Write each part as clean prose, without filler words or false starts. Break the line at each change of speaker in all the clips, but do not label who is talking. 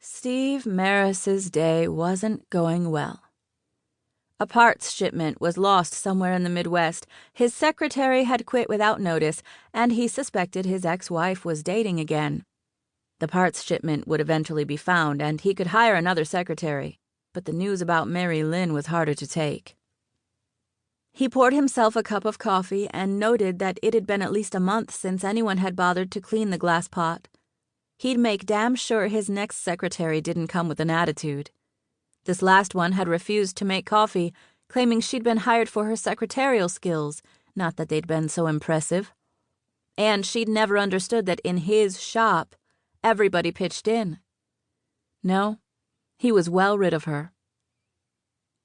Steve Marris's day wasn't going well. A parts shipment was lost somewhere in the Midwest. His secretary had quit without notice, and he suspected his ex-wife was dating again. The parts shipment would eventually be found, and he could hire another secretary, but the news about Mary Lynn was harder to take. He poured himself a cup of coffee and noted that it had been at least a month since anyone had bothered to clean the glass pot. He'd make damn sure his next secretary didn't come with an attitude. This last one had refused to make coffee, claiming she'd been hired for her secretarial skills, not that they'd been so impressive. And she'd never understood that in his shop, everybody pitched in. No, he was well rid of her.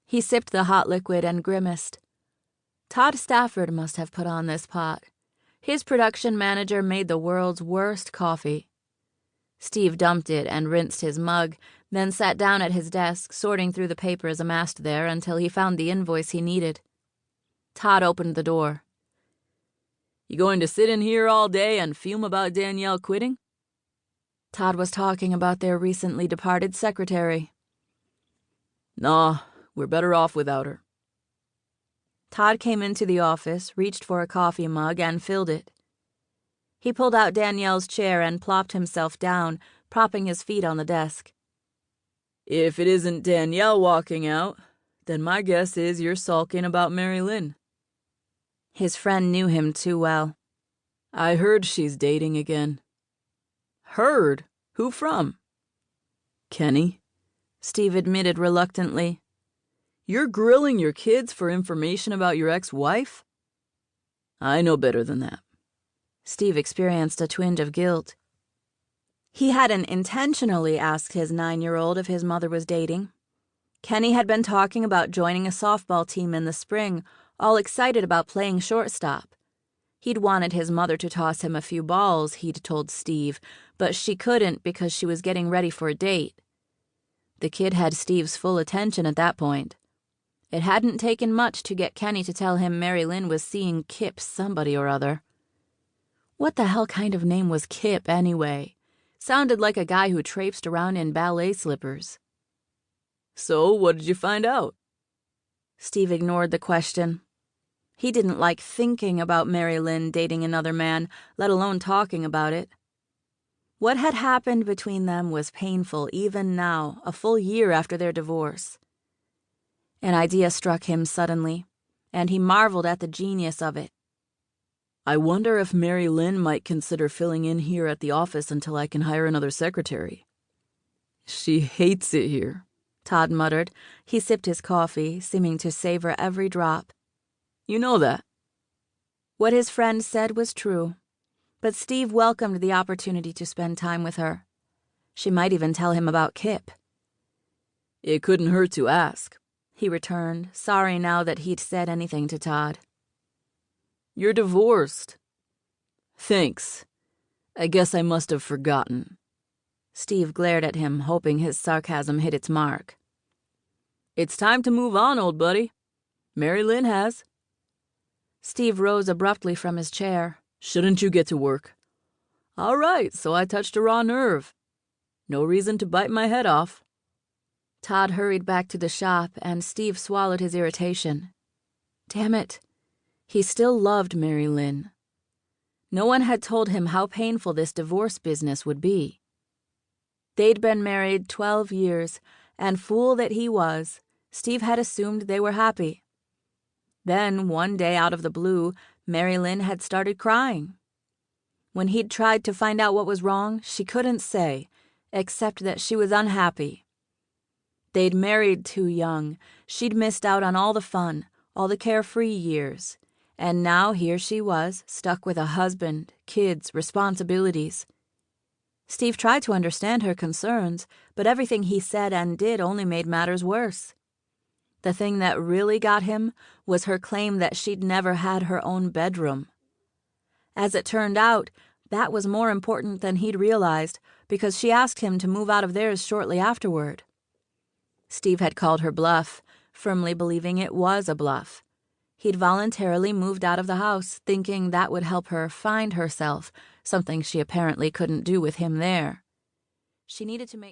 He sipped the hot liquid and grimaced. Todd Stafford must have put on this pot. His production manager made the world's worst coffee. Steve dumped it and rinsed his mug, then sat down at his desk, sorting through the papers amassed there until he found the invoice he needed. Todd opened the door. "You going to sit in here all day and fume about Danielle quitting?" Todd was talking about their recently departed secretary. "Nah, we're better off without her." Todd came into the office, reached for a coffee mug, and filled it. He pulled out Danielle's chair and plopped himself down, propping his feet on the desk. "If it isn't Danielle walking out, then my guess is you're sulking about Mary Lynn." His friend knew him too well. "I heard she's dating again." "Heard? Who from?" "Kenny," Steve admitted reluctantly. "You're grilling your kids for information about your ex-wife?" "I know better than that." Steve experienced a twinge of guilt. He hadn't intentionally asked his 9-year-old if his mother was dating. Kenny had been talking about joining a softball team in the spring, all excited about playing shortstop. He'd wanted his mother to toss him a few balls, he'd told Steve, but she couldn't because she was getting ready for a date. The kid had Steve's full attention at that point. It hadn't taken much to get Kenny to tell him Mary Lynn was seeing Kip somebody or other. What the hell kind of name was Kip, anyway? Sounded like a guy who traipsed around in ballet slippers. "So, what did you find out?" Steve ignored the question. He didn't like thinking about Mary Lynn dating another man, let alone talking about it. What had happened between them was painful even now, a full year after their divorce. An idea struck him suddenly, and he marveled at the genius of it. "I wonder if Mary Lynn might consider filling in here at the office until I can hire another secretary." "She hates it here," Todd muttered. He sipped his coffee, seeming to savor every drop. "You know that." What his friend said was true, but Steve welcomed the opportunity to spend time with her. She might even tell him about Kip. "It couldn't hurt to ask," he returned, sorry now that he'd said anything to Todd. "You're divorced." "Thanks. I guess I must have forgotten." Steve glared at him, hoping his sarcasm hit its mark. "It's time to move on, old buddy. Mary Lynn has." Steve rose abruptly from his chair. "Shouldn't you get to work?" "All right, so I touched a raw nerve. No reason to bite my head off." Todd hurried back to the shop, and Steve swallowed his irritation. Damn it. He still loved Mary Lynn. No one had told him how painful this divorce business would be. They'd been married 12 years, and fool that he was, Steve had assumed they were happy. Then, one day out of the blue, Mary Lynn had started crying. When he'd tried to find out what was wrong, she couldn't say, except that she was unhappy. They'd married too young. She'd missed out on all the fun, all the carefree years. And now here she was, stuck with a husband, kids, responsibilities. Steve tried to understand her concerns, but everything he said and did only made matters worse. The thing that really got him was her claim that she'd never had her own bedroom. As it turned out, that was more important than he'd realized, because she asked him to move out of theirs shortly afterward. Steve had called her bluff, firmly believing it was a bluff. He'd voluntarily moved out of the house, thinking that would help her find herself, something she apparently couldn't do with him there. She needed to make